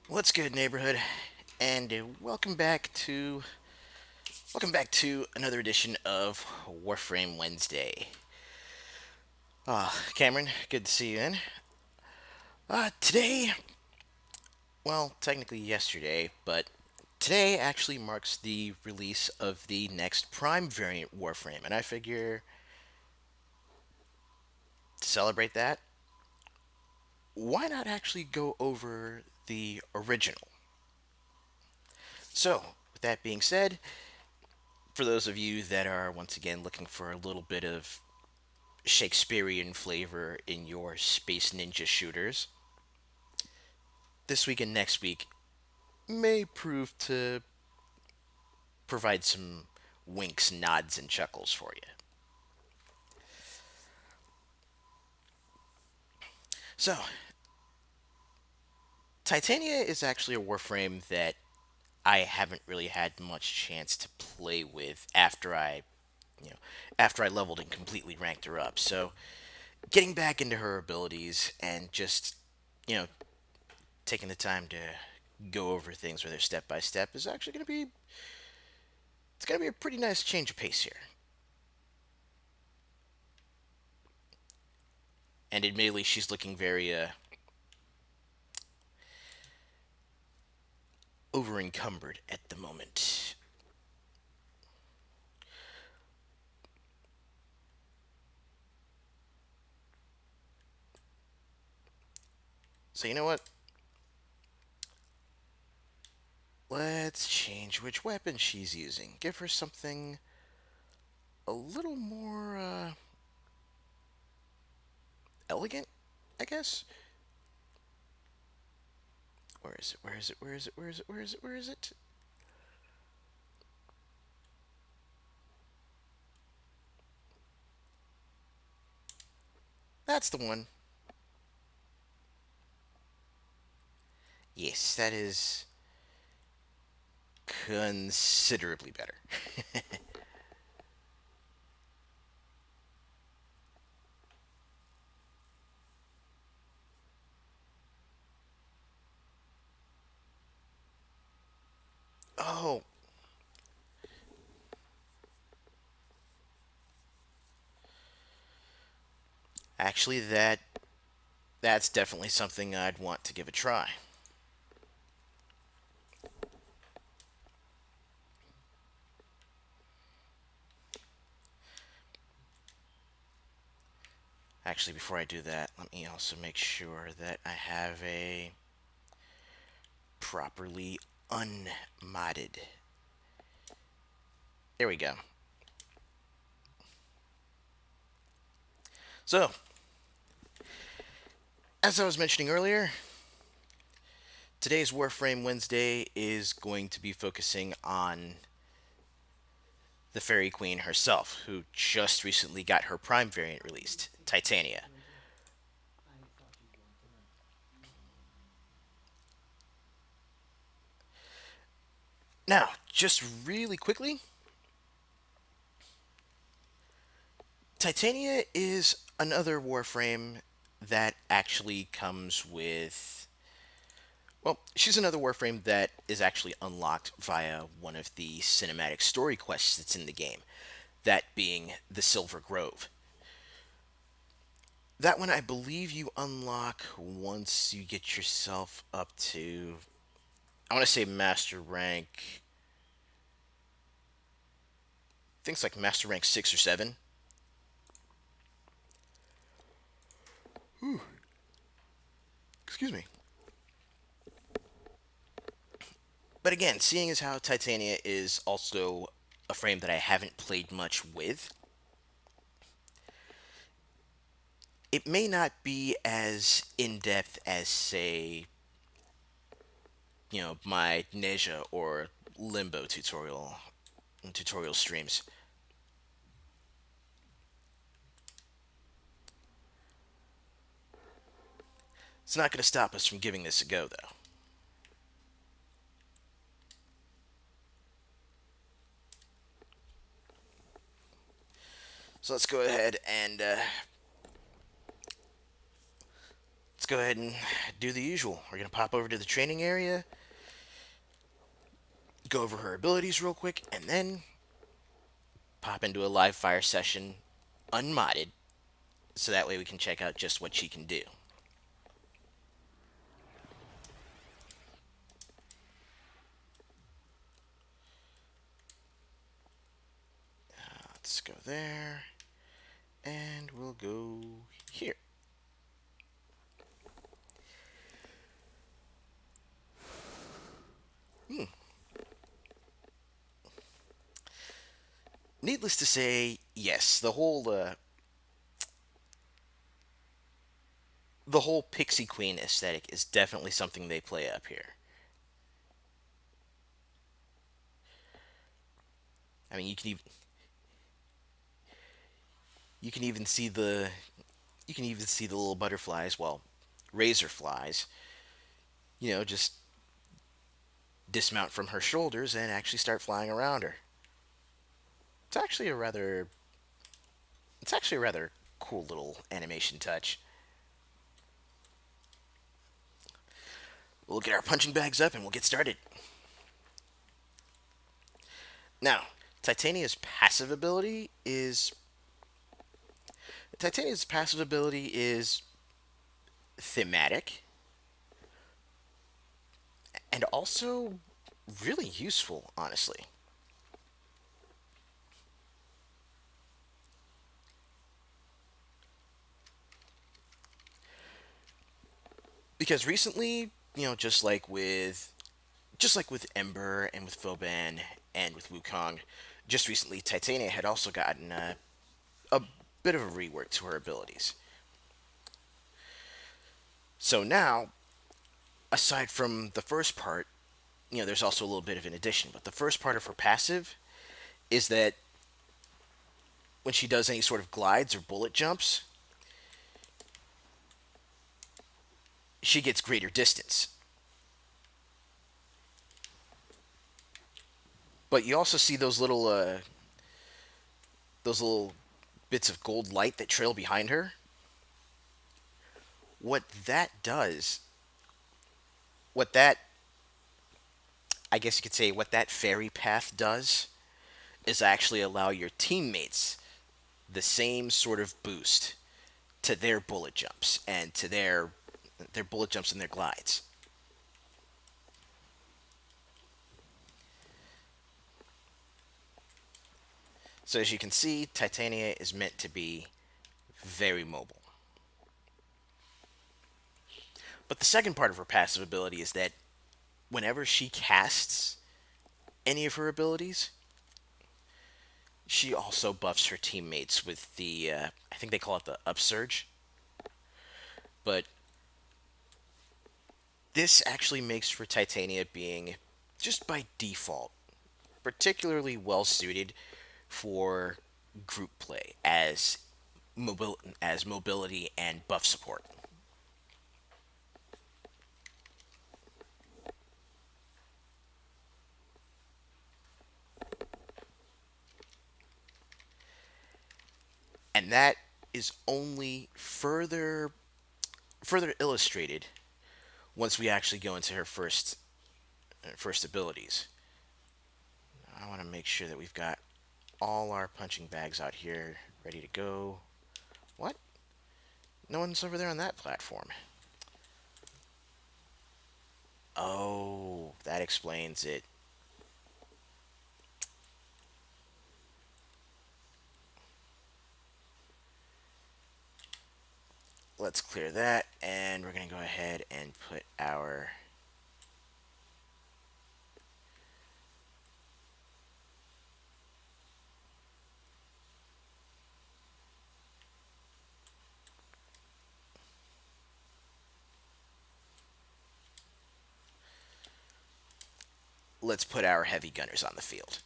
What's good, neighborhood? And welcome back to another edition of Warframe Wednesday. Cameron, good to see you in. Today, well, technically yesterday, but today actually marks the release of the next Prime variant Warframe, and I figure to celebrate that, why not actually go over the original? So, with that being said, for those of you that are once again looking for a little bit of Shakespearean flavor in your space ninja shooters, this week and next week may prove to provide some winks, nods, and chuckles for you. So, Titania is actually a warframe that I haven't really had much chance to play with you know, after I leveled and completely ranked her up. So, getting back into her abilities and just, you know, taking the time to go over things with her step by step is actually going to be a pretty nice change of pace here. And admittedly, she's looking very over encumbered at the moment. So you know what? Let's change which weapon she's using. Give her something a little more elegant, I guess. Where is it? Where is it? Where is it? Where is it? Where is it? Where is it? That's the one. Yes, that is considerably better. Oh, actually, that's definitely something I'd want to give a try. Actually, before I do that, let me also make sure that I have a properly unmodded. There we go. So, as I was mentioning earlier, today's Warframe Wednesday is going to be focusing on the Faerie Queen herself, who just recently got her Prime variant released, Titania. Now, just really quickly, Titania is another Warframe that actually comes with. Well, she's another Warframe that is actually unlocked via one of the cinematic story quests that's in the game, that being the Silver Grove. That one, I believe you unlock once you get yourself up to, I want to say master rank, things like master rank 6 or 7. Excuse me. But again, seeing as how Titania is also a frame that I haven't played much with, it may not be as in depth as, say, my Neja or Limbo tutorial streams. It's not going to stop us from giving this a go, though. So let's go ahead and let's go ahead and do the usual. We're going to pop over to the training area, go over her abilities real quick, and then pop into a live fire session unmodded so that way we can check out just what she can do. Let's go there, and we'll go here. Needless to say, yes, the whole Pixie Queen aesthetic is definitely something they play up here. I mean, you can even see the you can even see the little butterflies, well, razor flies, just dismount from her shoulders and actually start flying around her. It's actually a rather it's actually a rather cool little animation touch. We'll get our punching bags up and we'll get started. Now, Titania's passive ability is Titania's passive ability is thematic and also really useful, honestly. Because recently, just like with Ember and with Foban and with Wukong, just recently Titania had also gotten a bit of a rework to her abilities. So now, aside from the first part, there's also a little bit of an addition. But the first part of her passive is that when she does any sort of glides or bullet jumps, she gets greater distance. But you also see those little bits of gold light that trail behind her. What that does, what that I guess you could say what that fairy path does is actually allow your teammates the same sort of boost to their bullet jumps and to their bullet jumps and their glides. So as you can see, Titania is meant to be very mobile. But the second part of her passive ability is that whenever she casts any of her abilities, she also buffs her teammates with I think they call it the Upsurge. But this actually makes for Titania being, just by default, particularly well suited for group play as mobility and buff support. And that is only further illustrated once we actually go into her first abilities. I want to make sure that we've got all our punching bags out here ready to go. What? No one's over there on that platform. Oh, that explains it. Let's clear that, and we're going to go ahead and put our let's put our heavy gunners on the field.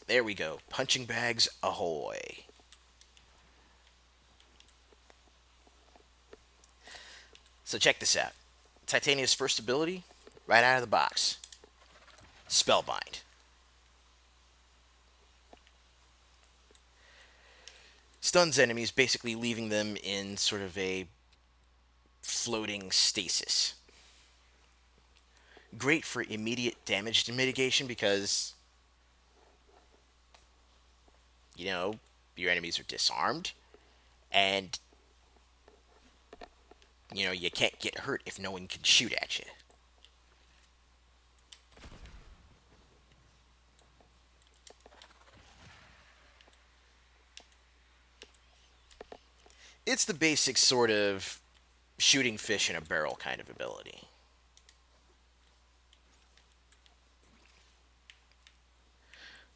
There we go. Punching bags ahoy. So check this out. Titania's first ability, right out of the box. Spellbind. Stuns enemies, basically leaving them in sort of a floating stasis. Great for immediate damage mitigation because, you know, your enemies are disarmed and, you can't get hurt if no one can shoot at you. It's the basic sort of shooting fish in a barrel kind of ability.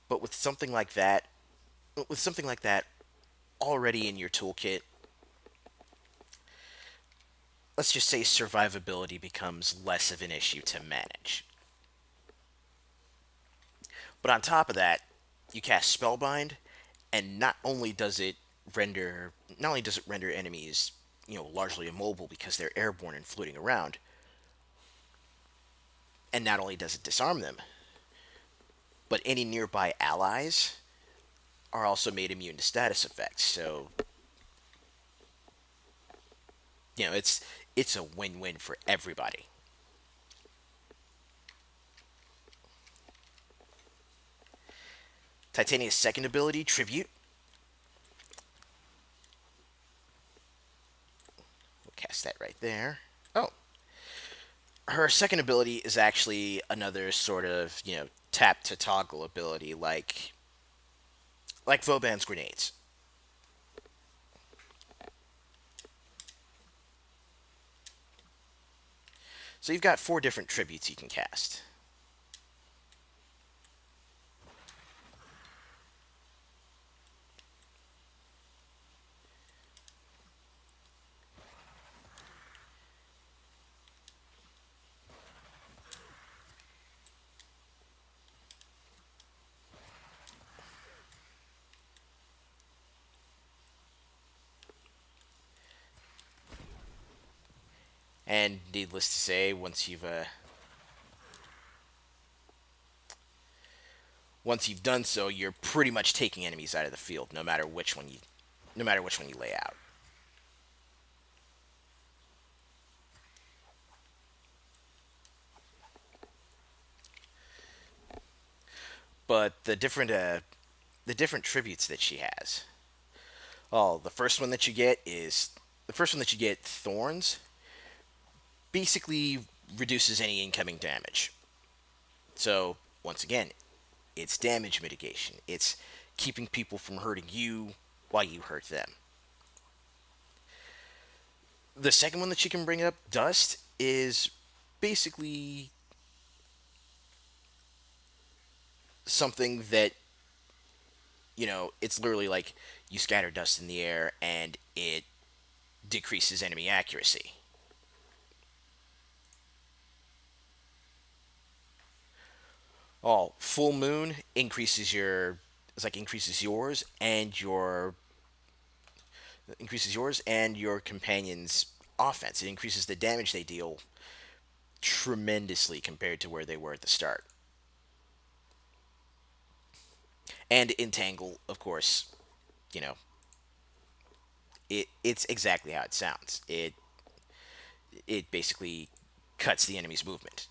But with something like that already in your toolkit, let's just say survivability becomes less of an issue to manage. But on top of that, you cast Spellbind, and not only does it render enemies, largely immobile because they're airborne and floating around, and not only does it disarm them, but any nearby allies are also made immune to status effects. So, it's a win-win for everybody. Titania's second ability, Tribute. We'll cast that right there. Oh, her second ability is actually another sort of, tap to toggle ability like Vauban's grenades. So you've got four different tributes you can cast. And needless to say, once you've done so, you're pretty much taking enemies out of the field, no matter which one you lay out. But the different tributes that she has. Oh, the first one that you get, Thorns, basically reduces any incoming damage. So once again, it's damage mitigation. It's keeping people from hurting you while you hurt them. The second one that you can bring up, Dust, is basically something that, it's literally like you scatter dust in the air and it decreases enemy accuracy. Oh, Full Moon increases yours and your companion's offense. It increases the damage they deal tremendously compared to where they were at the start. And Entangle, of course, you know, it's exactly how it sounds. It basically cuts the enemy's movement.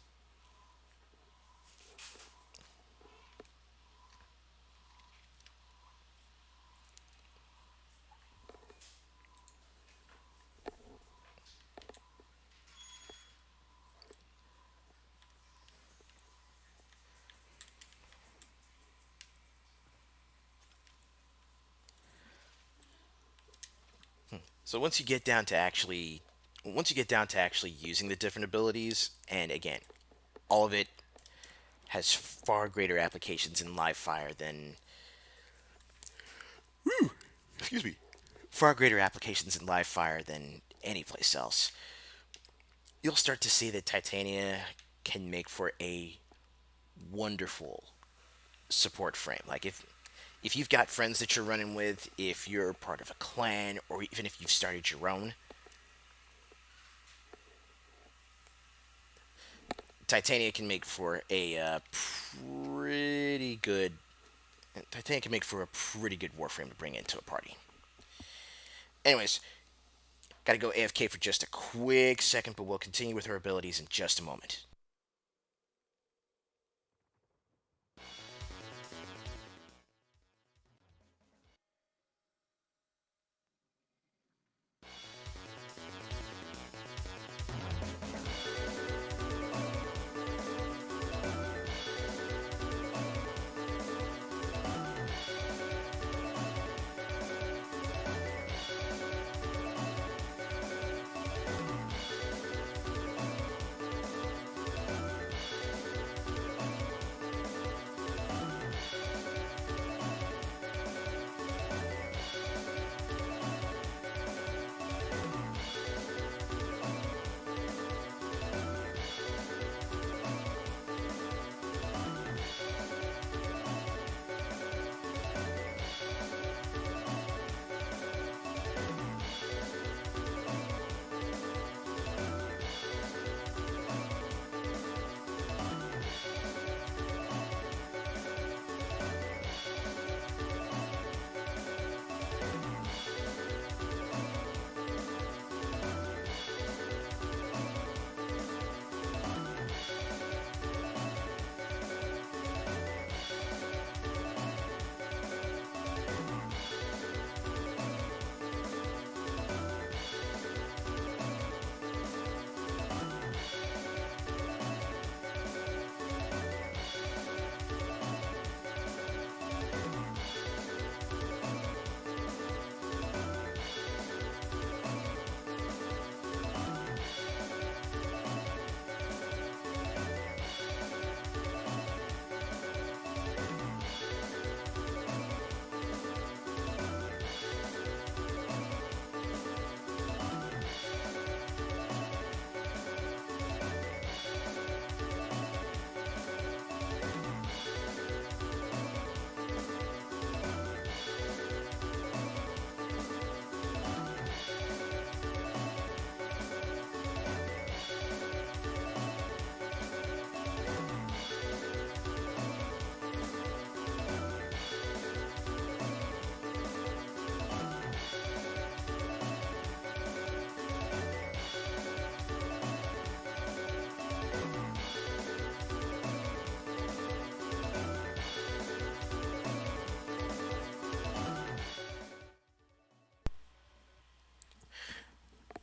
So once you get down to actually using the different abilities, and again, all of it has far greater applications in live fire than excuse me, far greater applications in live fire than any place else. You'll start to see that Titania can make for a wonderful support frame. Like if you've got friends that you're running with, if you're part of a clan, or even if you've started your own, Titania can make for a pretty good. Titania can make for a pretty good Warframe to bring into a party. Anyways, Gotta go AFK for just a quick second, but we'll continue with her abilities in just a moment.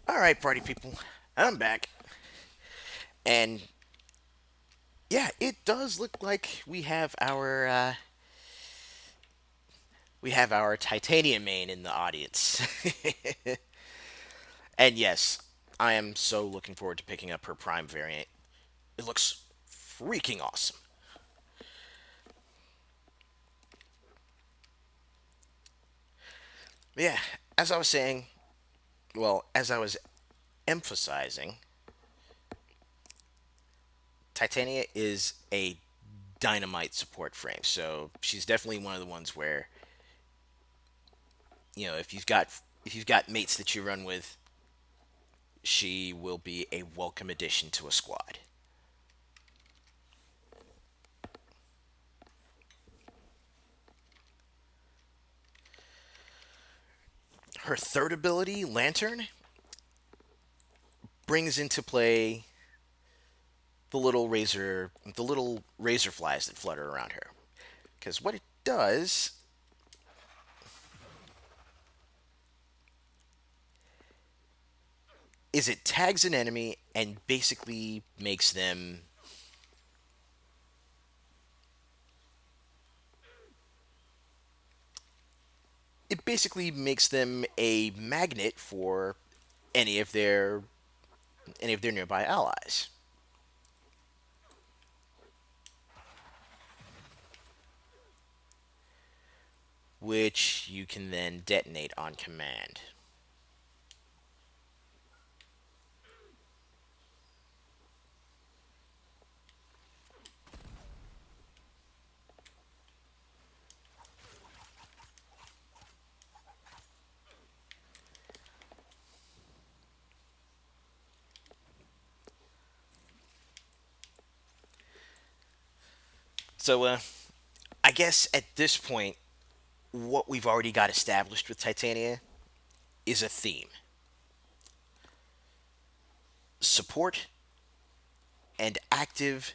All right, party people, I'm back, and yeah, it does look like we have our Titania main in the audience, and yes, I am so looking forward to picking up her Prime variant. It looks freaking awesome. Yeah, as I was saying, well, as I was emphasizing, Titania is a dynamite support frame. So she's definitely one of the ones where if you've got mates that you run with, she will be a welcome addition to a squad. Her third ability, Lantern, brings into play the little razor flies that flutter around her. Because what it does is it tags an enemy and basically makes them a magnet for any of their any of their nearby allies. Which you can then detonate on command. So, I guess at this point, what we've already got established with Titania is a theme. support and active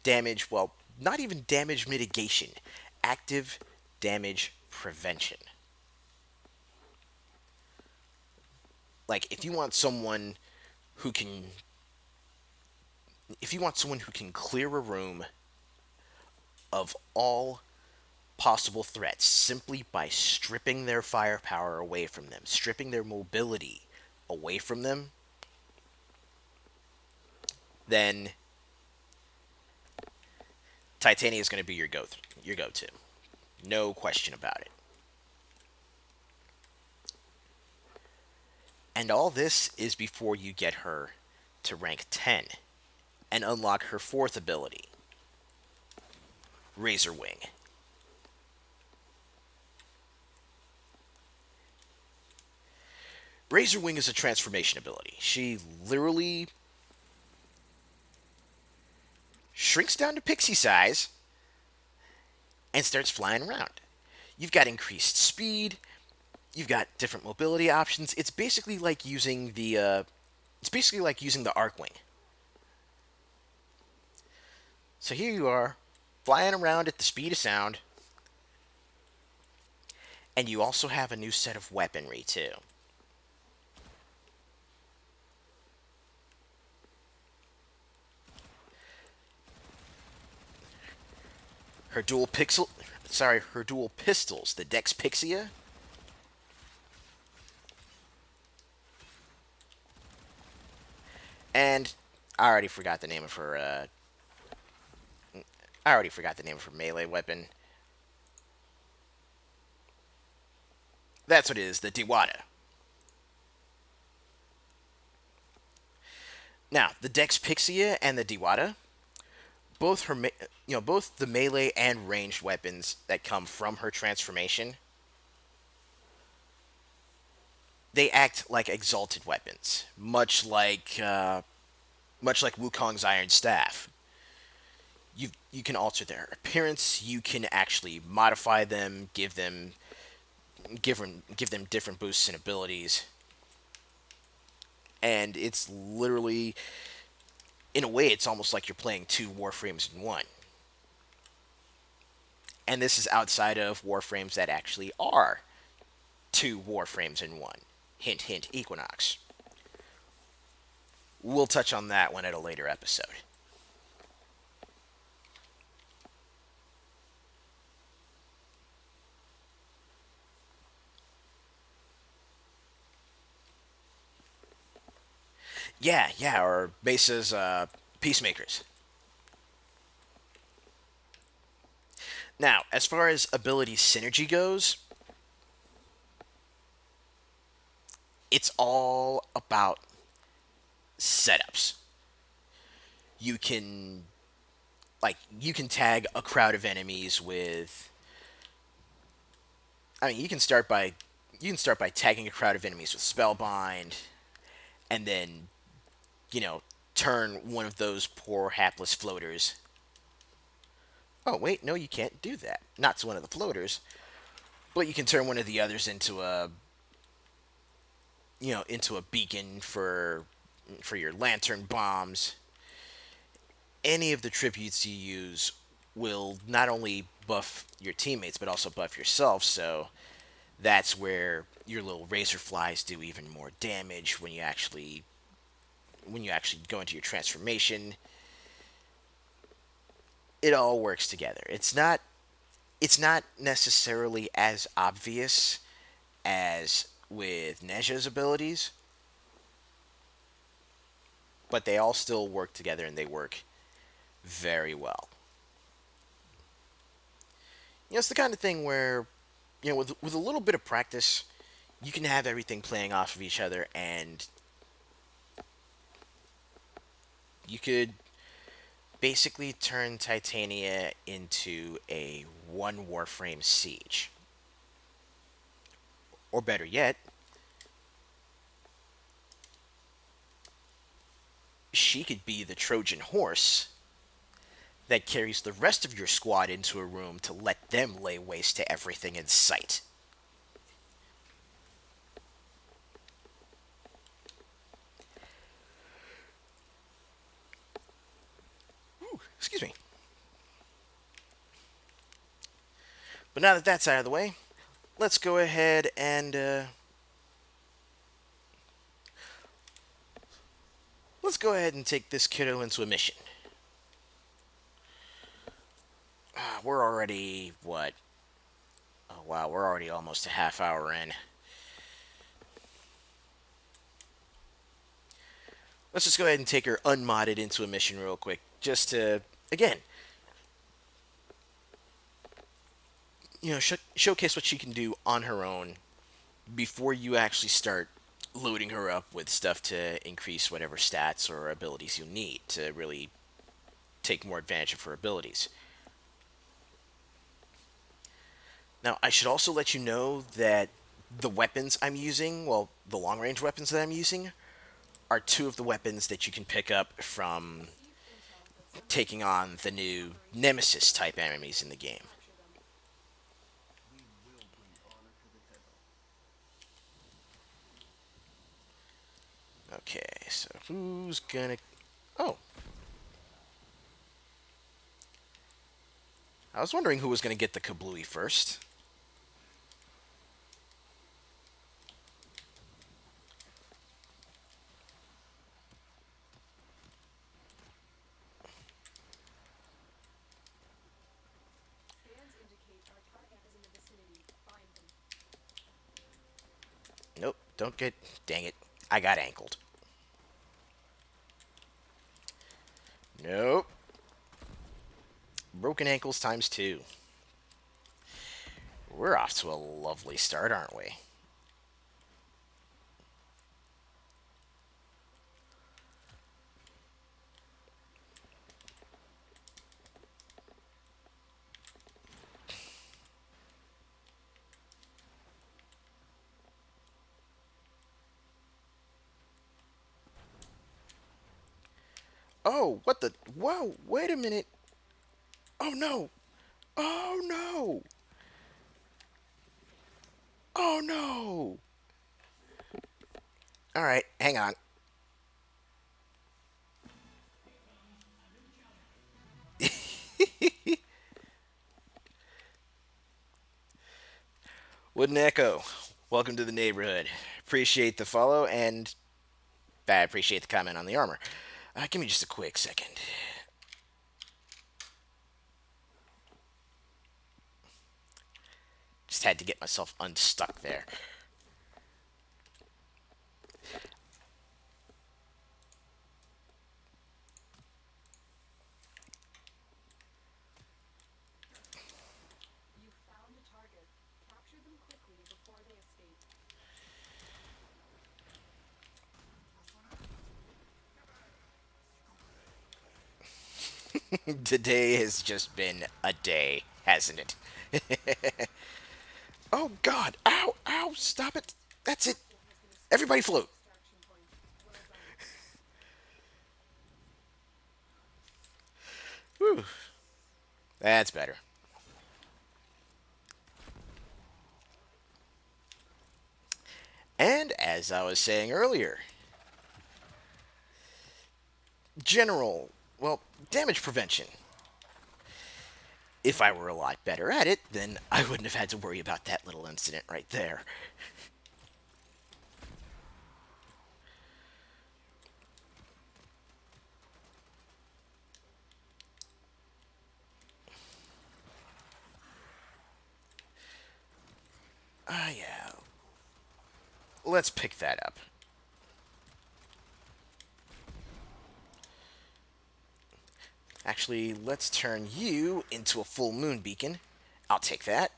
damage, well, not even damage mitigation, active damage prevention. Like who can if you want someone who can clear a room of all possible threats simply by stripping their firepower away from them, stripping their mobility away from them, then Titania is going to be your go-to. No question about it. And all this is before you get her to rank 10 and unlock her fourth ability, Razor Wing. Razor Wing is a transformation ability. She literally shrinks down to pixie size and starts flying around. You've got increased speed, you've got different mobility options. It's basically like using the arc wing. So here you are, flying around at the speed of sound, and you also have a new set of weaponry too. Her her dual pistols, the Dex Pixia, and I already forgot the name of her. I already forgot the name of her melee weapon. That's what it is, the Diwata. Now, the Dex Pixia and the Diwata, both the melee and ranged weapons that come from her transformation, they act like exalted weapons, much like Wukong's Iron Staff. You can alter their appearance. You can actually modify them, give them different boosts and abilities, and it's literally, in a way, it's almost like you're playing two Warframes in one. And this is outside of Warframes that actually are two Warframes in one. Hint, hint, Equinox. We'll touch on that one at a later episode. Yeah, or bases, peacemakers. Now, as far as ability synergy goes, it's all about setups. You can you can tag a crowd of enemies with. I mean, you can start by tagging a crowd of enemies with Spellbind, and then you know turn one of those poor hapless floaters. Oh wait, no, you can't do that. Not one of the floaters, but you can turn one of the others into a beacon for your lantern bombs. Any of the tributes you use will not only buff your teammates but also buff yourself. So that's where your little razor flies do even more damage when you actually go into your transformation. It all works together. It's not necessarily as obvious as with Neja's abilities, but they all still work together and they work very well. It's the kind of thing where, with a little bit of practice, you can have everything playing off of each other, and you could basically turn Titania into a one Warframe siege. Or better yet, she could be the Trojan horse that carries the rest of your squad into a room to let them lay waste to everything in sight. Excuse me. But now that that's out of the way, let's go ahead and take this kiddo into a mission. We're already what? Oh wow, we're already almost a half hour in. Let's just go ahead and take her unmodded into a mission real quick, just to again, showcase what she can do on her own before you actually start loading her up with stuff to increase whatever stats or abilities you need to really take more advantage of her abilities. Now, I should also let you know that the weapons I'm using, well, the long range weapons that I'm using, are two of the weapons that you can pick up from taking on the new Nemesis type enemies in the game. Okay, so who's gonna. Oh, I was wondering who was gonna get the kablooey first. Nope, don't get. Dang it. I got ankled. Nope. Broken ankles times two. We're off to a lovely start, aren't we? Oh, what the? Whoa, wait a minute. Oh no. Oh no. Oh no. Alright, hang on. Wooden Echo, welcome to the neighborhood. Appreciate the follow, and I appreciate the comment on the armor. Give me just a quick second. Just had to get myself unstuck there. Today has just been a day, hasn't it? Oh god! Ow! Ow! Stop it! That's it! Everybody float! Whew. That's better. And as I was saying earlier, general, well, damage prevention. If I were a lot better at it, then I wouldn't have had to worry about that little incident right there. Yeah. Let's pick that up. Actually, let's turn you into a full moon beacon. I'll take that.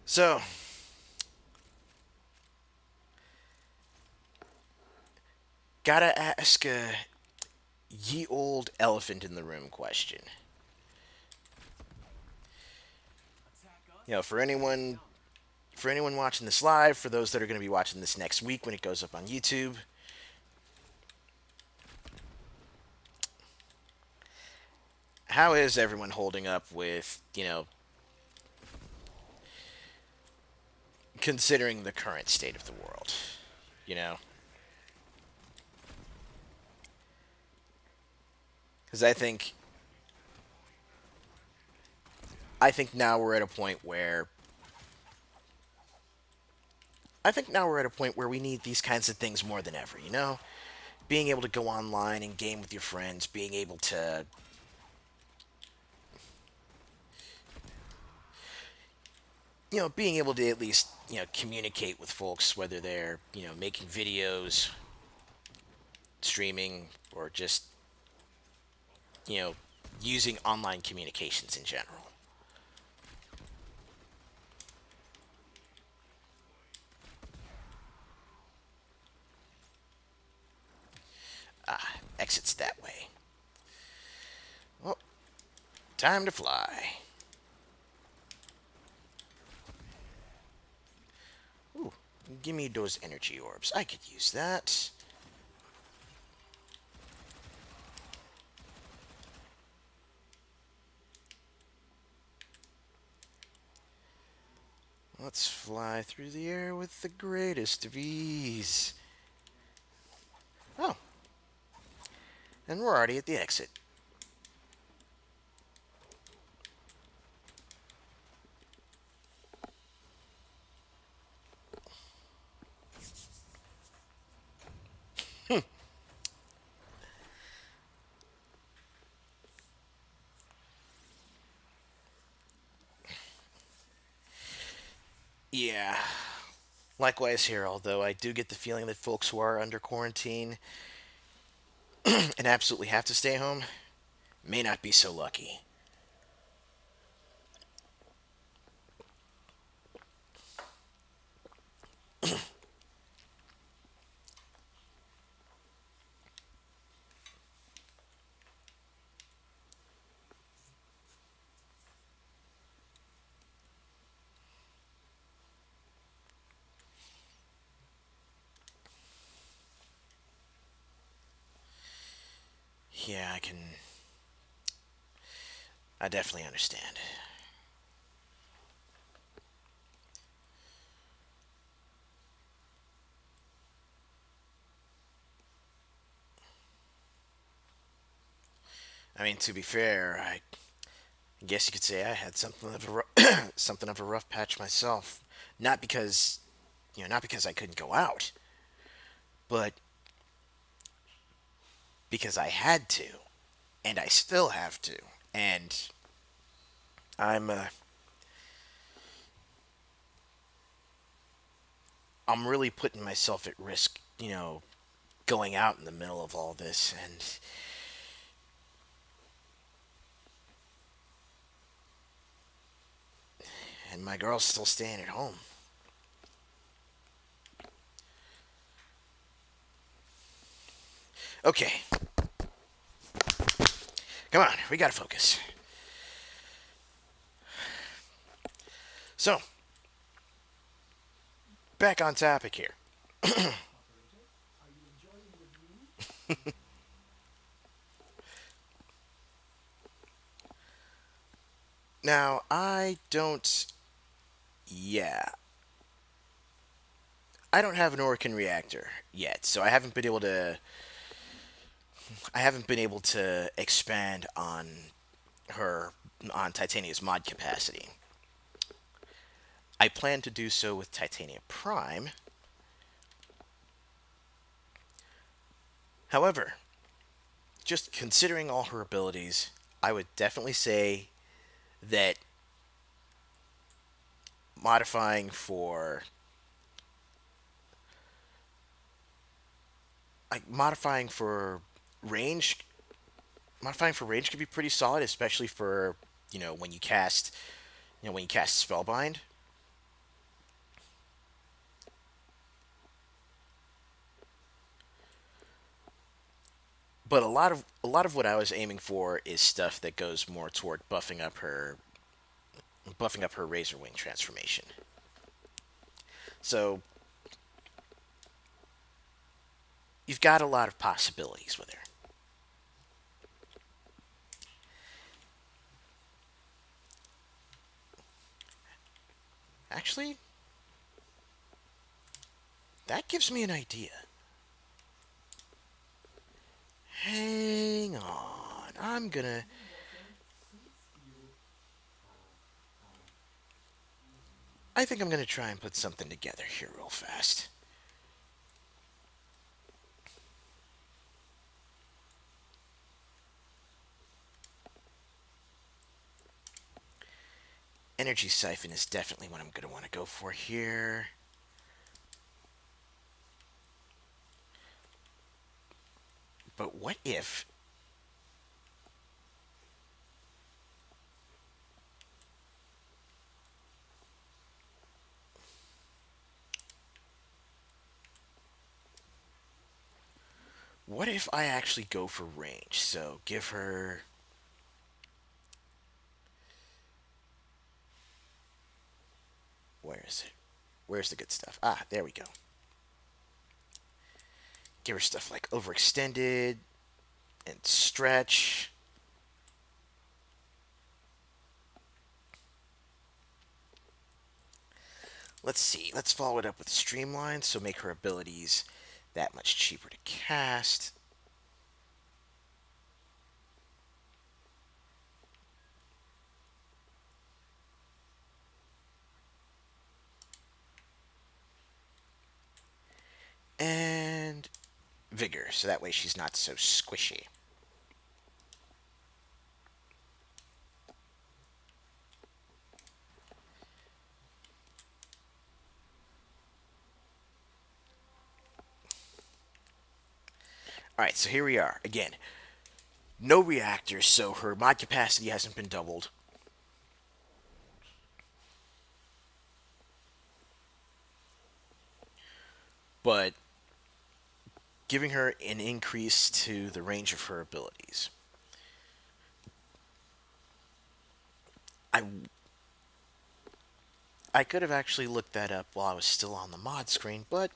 So, gotta ask a ye old elephant in the room question. For anyone For anyone watching this live, for those that are going to be watching this next week when it goes up on YouTube, how is everyone holding up with, considering the current state of the world? You know? Because I think now we're at a point where we need these kinds of things more than ever, you know? Being able to go online and game with your friends, being able to at least, communicate with folks, whether they're, making videos, streaming, or just, you know, using online communications in general. Exits that way. Well, time to fly. Ooh, give me those energy orbs. I could use that. Let's fly through the air with the greatest of ease. Oh, and we're already at the exit. Yeah. Likewise here, although I do get the feeling that folks who are under quarantine and absolutely have to stay home may not be so lucky. Yeah, I definitely understand. I mean, to be fair, I guess you could say I had something of a rough patch myself. Not because, not because I couldn't go out, but because I had to, and I still have to. And I'm uh, I'm really putting myself at risk, going out in the middle of all this, and my girl's still staying at home. Okay, come on, we gotta focus. So, back on topic here. Now, I don't. Yeah. I don't have an Orkin reactor yet, so I haven't been able to expand her on Titania's mod capacity. I plan to do so with Titania Prime. However, just considering all her abilities, I would definitely say that modifying for modifying for range could be pretty solid, especially for when you cast Spellbind. But a lot of what I was aiming for is stuff that goes more toward buffing up her Razor Wing transformation. So you've got a lot of possibilities with her. Actually, that gives me an idea. Hang on. I think I'm gonna try and put something together here real fast. Energy Siphon is definitely what I'm gonna want to go for here. But what if I actually go for range? So give her. Where is it? Where's the good stuff? Ah, there we go. Give her stuff like overextended and stretch. Let's see. Let's follow it up with streamline, so make her abilities that much cheaper to cast. And vigor, so that way she's not so squishy. Alright, so here we are. Again, no reactors, so her mod capacity hasn't been doubled. But giving her an increase to the range of her abilities. I I could have actually looked that up while I was still on the mod screen, but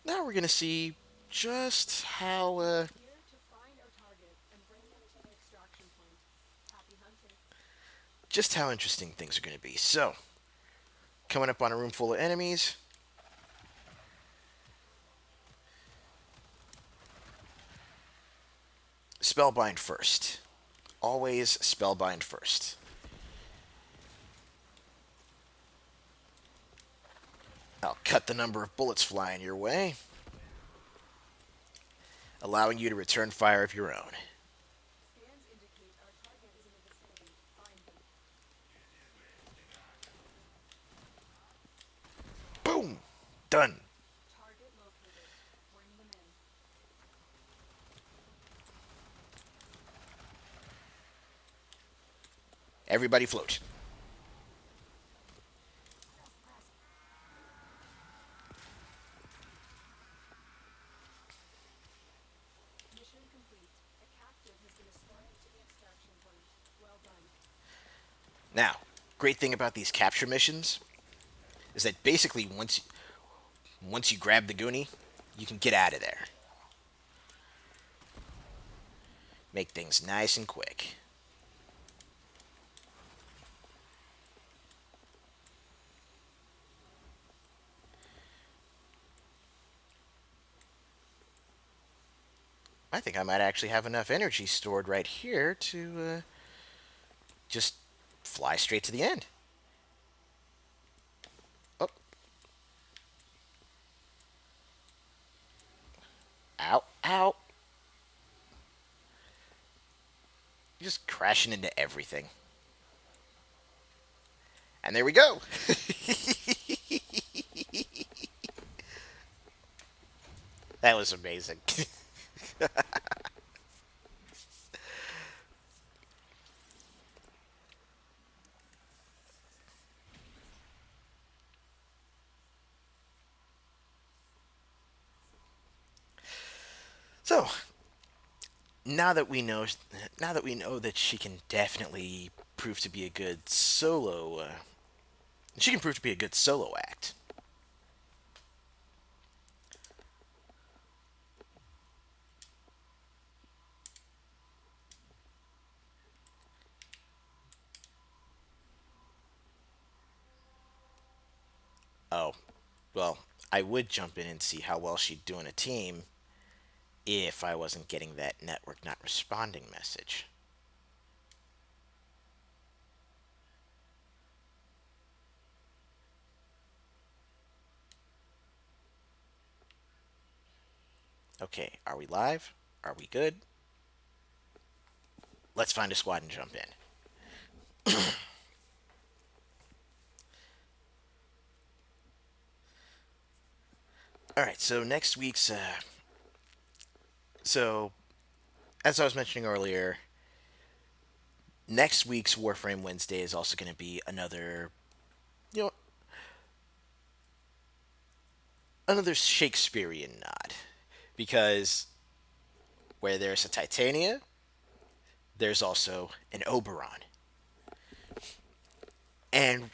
now we're gonna see just how interesting things are gonna be. So, coming up on a room full of enemies. Spellbind first. Always Spellbind first. I'll cut the number of bullets flying your way, allowing you to return fire of your own. Boom! Done. Everybody float. Now, great thing about these capture missions is that basically once you grab the goonie, you can get out of there. Make things nice and quick. I think I might actually have enough energy stored right here to just fly straight to the end. Oh, ow, ow. Just crashing into everything. And there we go. That was amazing. So, now that we know that she can definitely prove to be a good solo she can prove to be a good solo act. Oh, well, I would jump in and see how well she'd do in a team if I wasn't getting that network not responding message. Okay, are we live? Are we good? Let's find a squad and jump in. All right, so next week's. So, as I was mentioning earlier, next week's Warframe Wednesday is also going to be you know, another Shakespearean nod. Because where there's a Titania, there's also an Oberon. And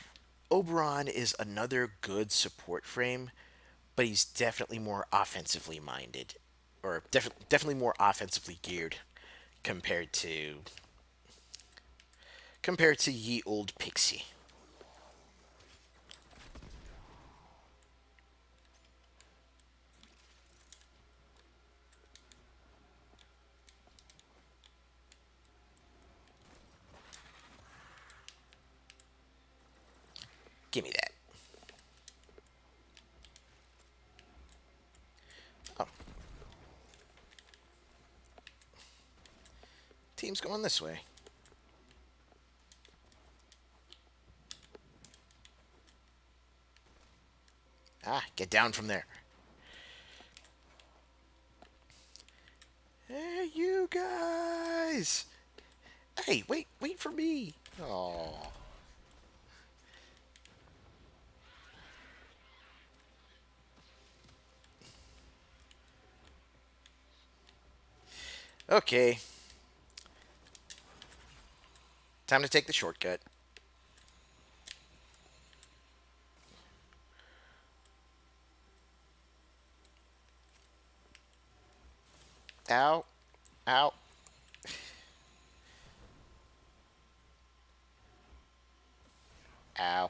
Oberon is another good support frame, but he's definitely more offensively minded, or definitely more offensively geared compared to ye old Pixie. Give me that. Oh, team's going this way. Ah, get down from there. Hey, you guys! Hey, wait for me. Oh. Okay, time to take the shortcut. Ow, ow, ow.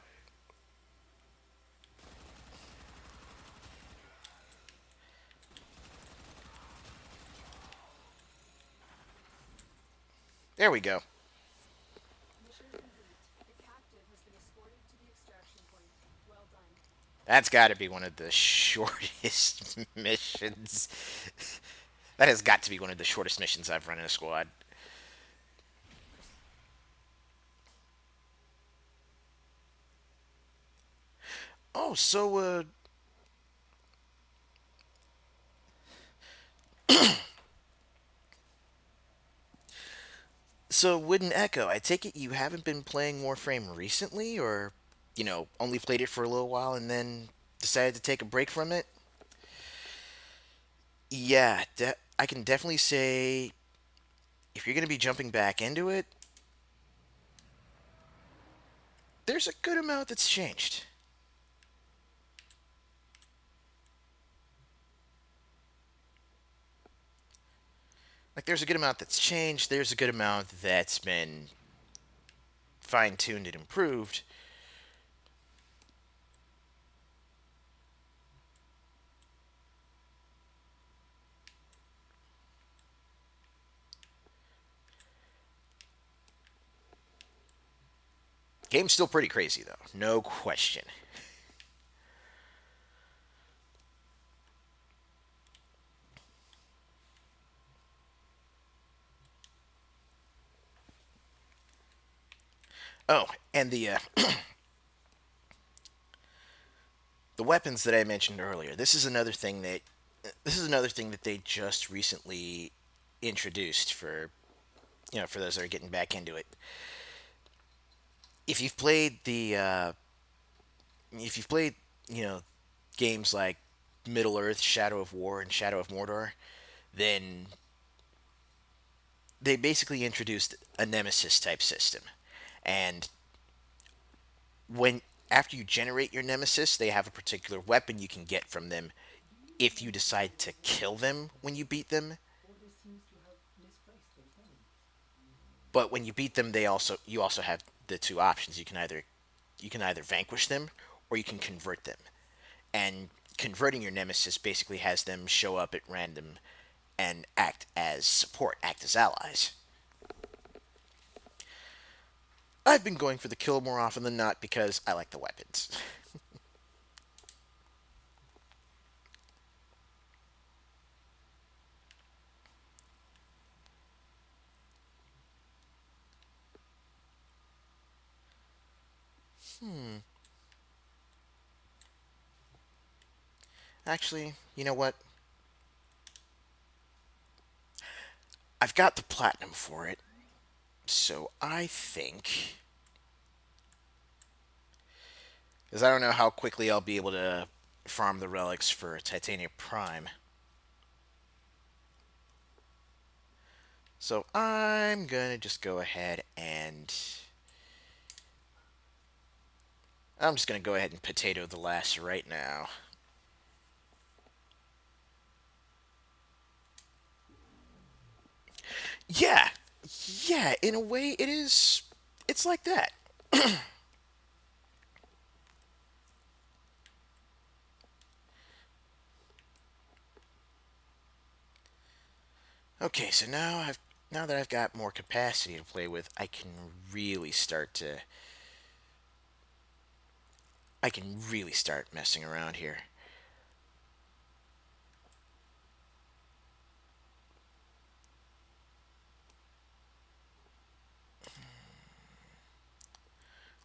There we go. That's got to be one of the shortest missions. That has got to be one of the shortest missions I've run in a squad. Oh, so Wooden Echo, I take it you haven't been playing Warframe recently, or only played it for a little while and then decided to take a break from it? Yeah, I can definitely say if you're going to be jumping back into it, there's a good amount that's changed. Like, there's a good amount that's changed. There's a good amount that's been fine tuned and improved. Game's still pretty crazy, though. No question. Oh, and the weapons that I mentioned earlier. This is another thing that they just recently introduced for for those that are getting back into it. If you've played if you've played you know games like Middle Earth, Shadow of War, and Shadow of Mordor, then they basically introduced a nemesis type system. And when after you generate your nemesis, they have a particular weapon you can get from them if you decide to kill them when you beat them. But when you beat them, you also have the two options. You can either vanquish them or you can convert them. And converting your nemesis basically has them show up at random and act as support, act as allies. I've been going for the kill more often than not because I like the weapons. Actually, you know what? I've got the platinum for it, so I think. Because I don't know how quickly I'll be able to farm the relics for Titania Prime. So I'm gonna just go ahead and I'm just gonna go ahead and potato the last right now. Yeah, yeah. In a way, it is. It's like that. Okay, so now that I've got more capacity to play with, really start to I can really start messing around here.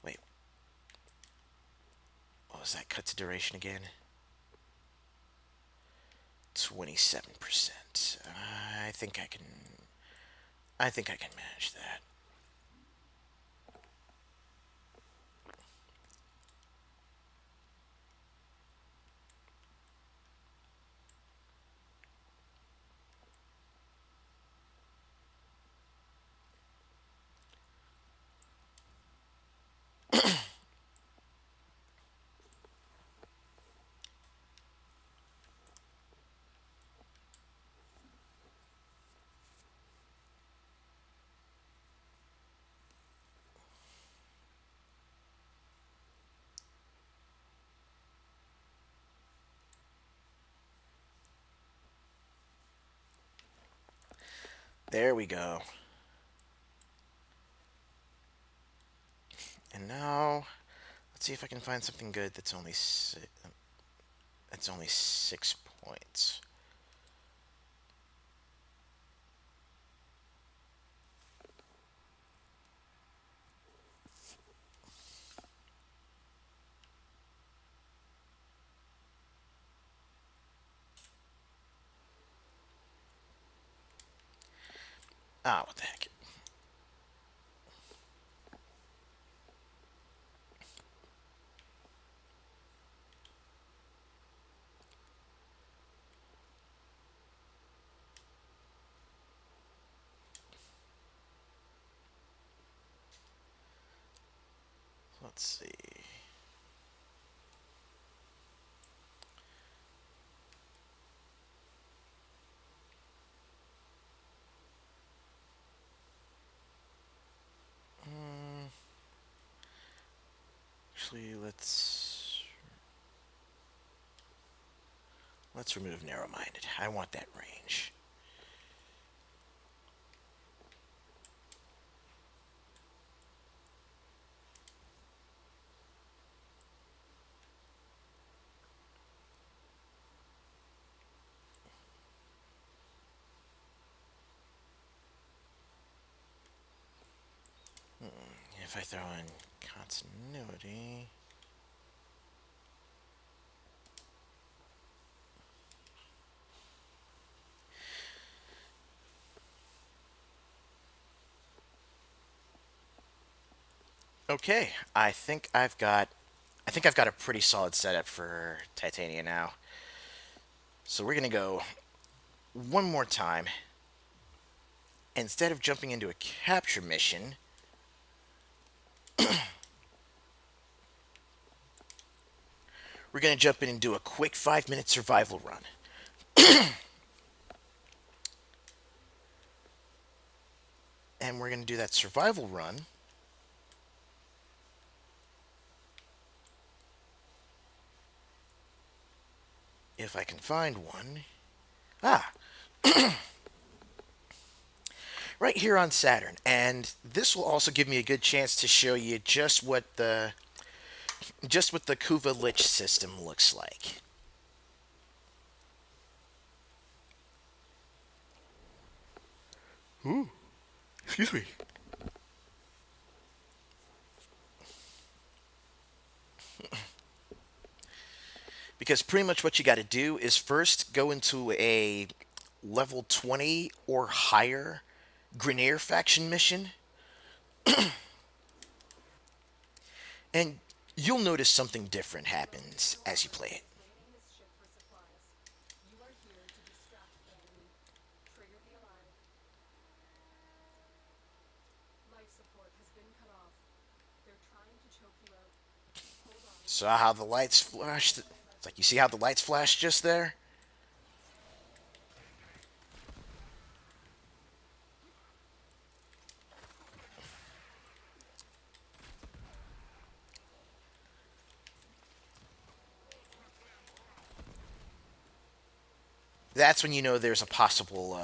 Wait, what was that cut to duration again? 27%. I think I can manage that. There we go. And now, let's see if I can find something good that's only 6 points. Ah, what the heck. Let's see. Actually, let's remove narrow-minded. I want that range. If I throw in continuity. Okay, I think I've got a pretty solid setup for Titania now. So we're gonna go one more time. Instead of jumping into a capture mission, we're gonna jump in and do a quick 5 minute survival run. And we're gonna do that survival run if I can find one. Ah, right here on Saturn. And this will also give me a good chance to show you just what the Kuva Lich system looks like. Ooh, excuse me. Because pretty much what you got to do is first go into a level 20 or higher Grineer faction mission, and you'll notice something different happens as you play it. Saw how the lights flashed? It's like, you see how the lights flashed just there? That's when you know there's a possible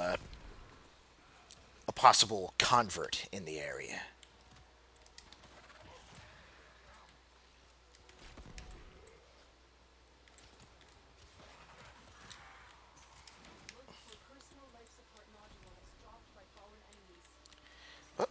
convert in the area. Oh,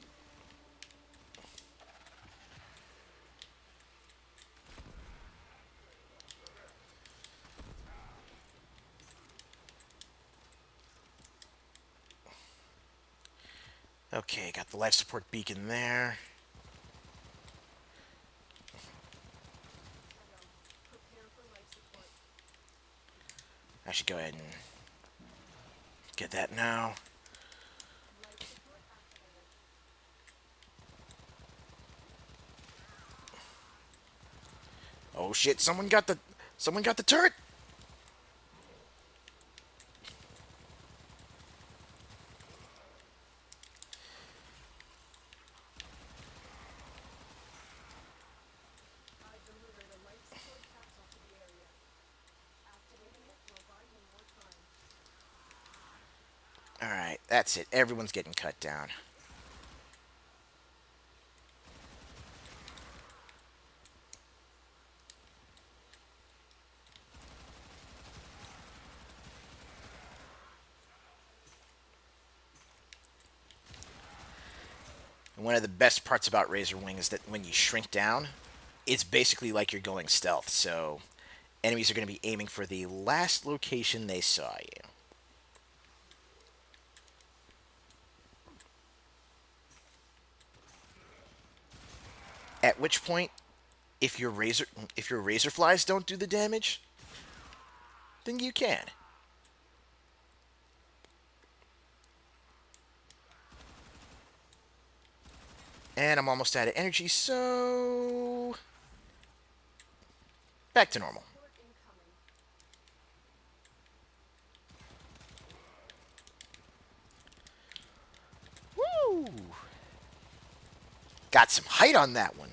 okay, got the life support beacon there. I should go ahead and get that now. Oh shit! Someone got the turret. All right, that's it. Everyone's getting cut down. And one of the best parts about Razor Wing is that when you shrink down, it's basically like you're going stealth. So enemies are going to be aiming for the last location they saw you. At which point, if your razor flies don't do the damage, then you can. And I'm almost out of energy, so back to normal. Woo! Got some height on that one.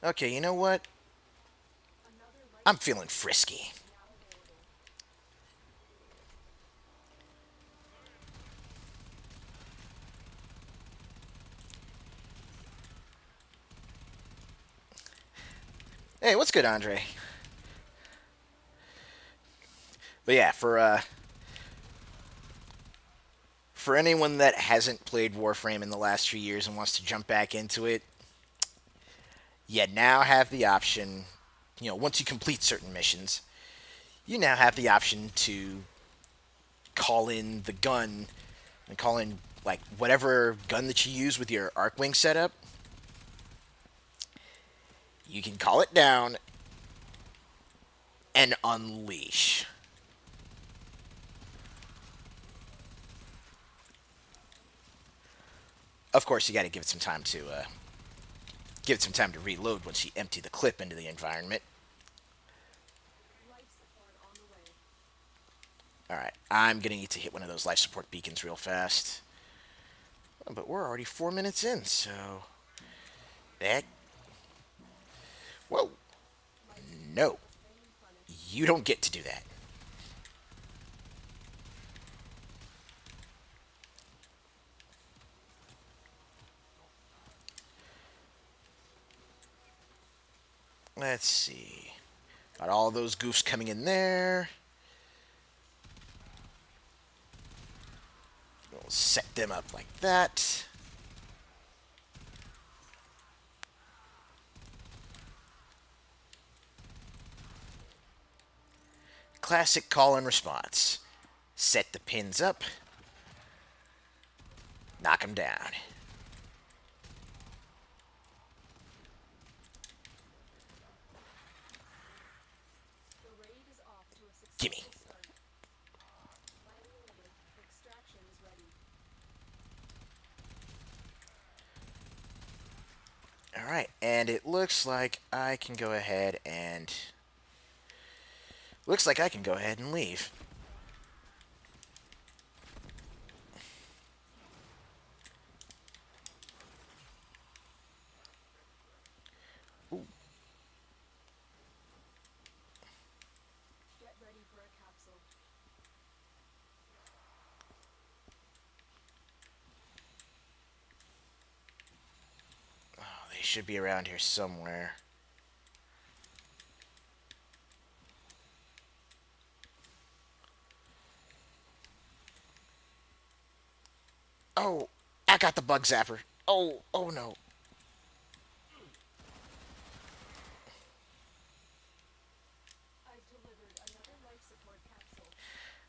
Okay, you know what? I'm feeling frisky. Hey, what's good, Andre? But yeah, for anyone that hasn't played Warframe in the last few years and wants to jump back into it, you now have the option. Once you complete certain missions, you now have the option to call in the gun and call in like whatever gun that you use with your Arcwing setup. You can call it down and unleash. Of course, you got to give it some time to reload once you empty the clip into the environment. I'm gonna need to hit one of those life support beacons real fast. But we're already 4 minutes in, so that. Whoa! No, you don't get to do that. Let's see. Got all those goofs coming in there. We'll set them up like that. Classic call and response. Set the pins up. Knock them down. Gimme. Alright, and it looks like I can go ahead and... Looks like I can go ahead and leave. Ooh. Oh, they should be around here somewhere. Oh, I got the bug zapper. Oh no.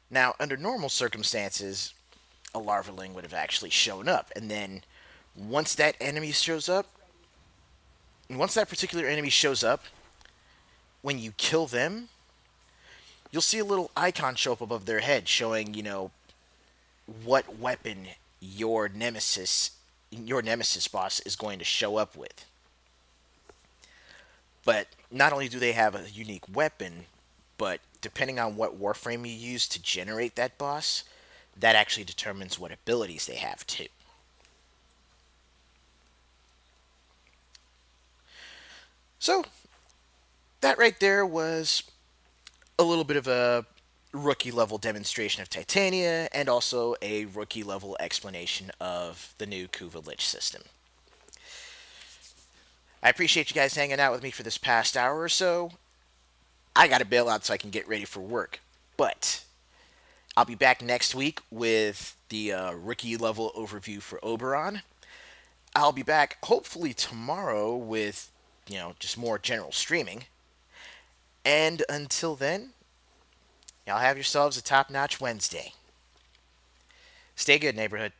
Now, under normal circumstances, a larvaling would have actually shown up, and then once that enemy shows up, once that particular enemy shows up, when you kill them, you'll see a little icon show up above their head showing, what weapon your nemesis boss is going to show up with. But not only do they have a unique weapon, but depending on what Warframe you use to generate that boss, that actually determines what abilities they have too. So, that right there was a little bit of a rookie level demonstration of Titania and also a rookie level explanation of the new Kuva Lich system. I appreciate you guys hanging out with me for this past hour or so. I got to bail out so I can get ready for work. But I'll be back next week with the rookie level overview for Oberon. I'll be back hopefully tomorrow with, just more general streaming. And until then, y'all have yourselves a top notch Wednesday. Stay good, neighborhood.